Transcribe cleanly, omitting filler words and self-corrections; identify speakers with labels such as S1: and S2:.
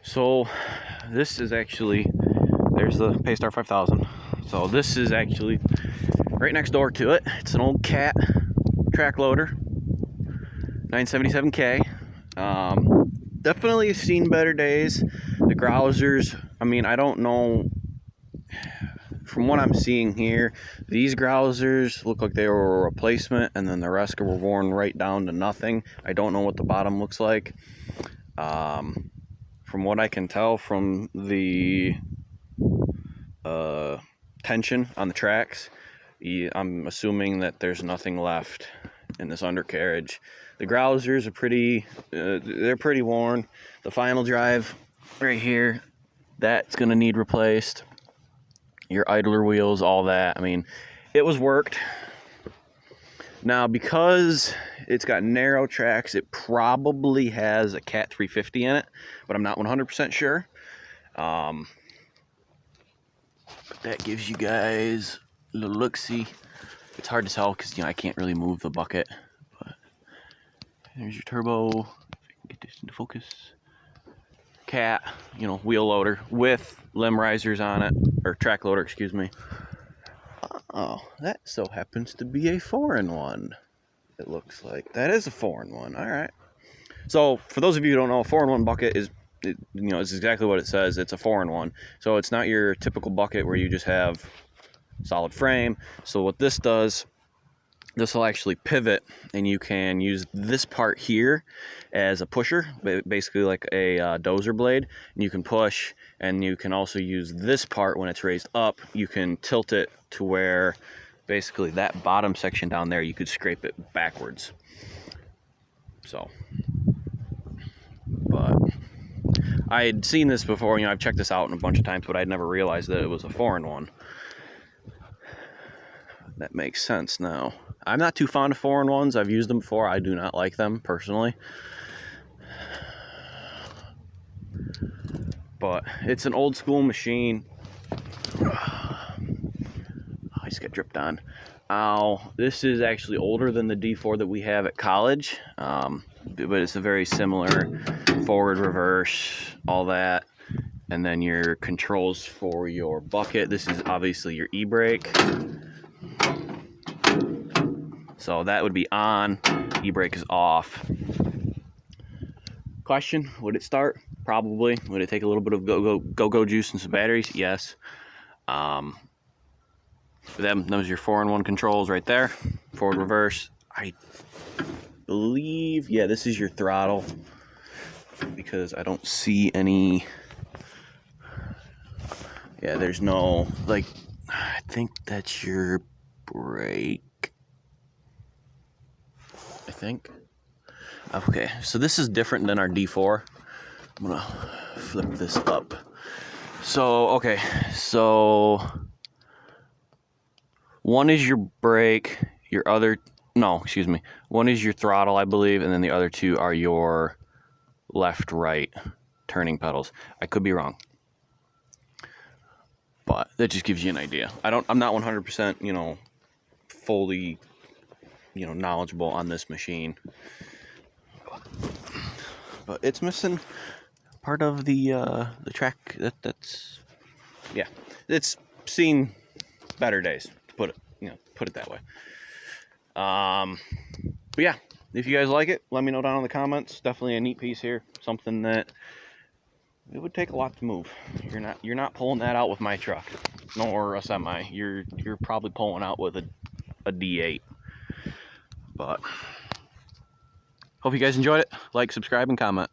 S1: So this is actually, there's the Paystar 5000. So this is actually right next door to it. It's an old Cat track loader, 977K. Definitely seen better days. The Grousers, I mean, I don't know. From what I'm seeing here, these Grousers look like they were a replacement, and then the rest were worn right down to nothing. I don't know what the bottom looks like. From what I can tell from the tension on the tracks, I'm assuming that there's nothing left in this undercarriage. The Grousers are they're pretty worn. The final drive right here, that's gonna need replaced. Your idler wheels, all that. I mean, it was worked. Now, because it's got narrow tracks, it probably has a Cat 350 in it, but I'm not 100% sure. But that gives you guys a little look-see. It's hard to tell because, I can't really move the bucket. But there's your turbo. If I can get this into focus. Cat, wheel loader with limb risers on it, or track loader, excuse me. Oh, that so happens to be a 4-in-1. It looks like that is a 4-in-1. All right. So for those of you who don't know, a 4-in-1 bucket is, it's exactly what it says. It's a 4-in-1. So it's not your typical bucket where you just have solid frame. So what this does, this will actually pivot, and you can use this part here as a pusher, basically like a dozer blade, and you can push, and you can also use this part when it's raised up. You can tilt it to where basically that bottom section down there, you could scrape it backwards. So, but I had seen this before, I've checked this out a bunch of times, but I'd never realized that it was a 4-in-1. That makes sense now. I'm not too fond of 4-in-1s. I've used them before. I do not like them personally. But it's an old school machine. I just got dripped on. This is actually older than the D4 that we have at college. But it's a very similar forward, reverse, all that. And then your controls for your bucket. This is obviously your e-brake. So that would be on, e-brake is off. Question, would it start? Probably. Would it take a little bit of go-go juice and some batteries? Yes. Those are your 4-in-1 controls right there. Forward, reverse. I believe, yeah, this is your throttle, because I don't see any, yeah, there's no, I think that's your brake. I think. Okay, so this is different than our D4. I'm gonna flip this up. So, okay, so one is your brake, one is your throttle, I believe, and then the other two are your left-right turning pedals. I could be wrong, but that just gives you an idea. I'm not 100%, fully, knowledgeable on this machine, but it's missing part of the track. Yeah, it's seen better days, to put it that way. But yeah, if you guys like it, let me know down in the comments. Definitely a neat piece here, something that it would take a lot to move. You're not pulling that out with my truck, nor a semi. You're probably pulling out with a D8. But hope you guys enjoyed it. Like, subscribe, and comment.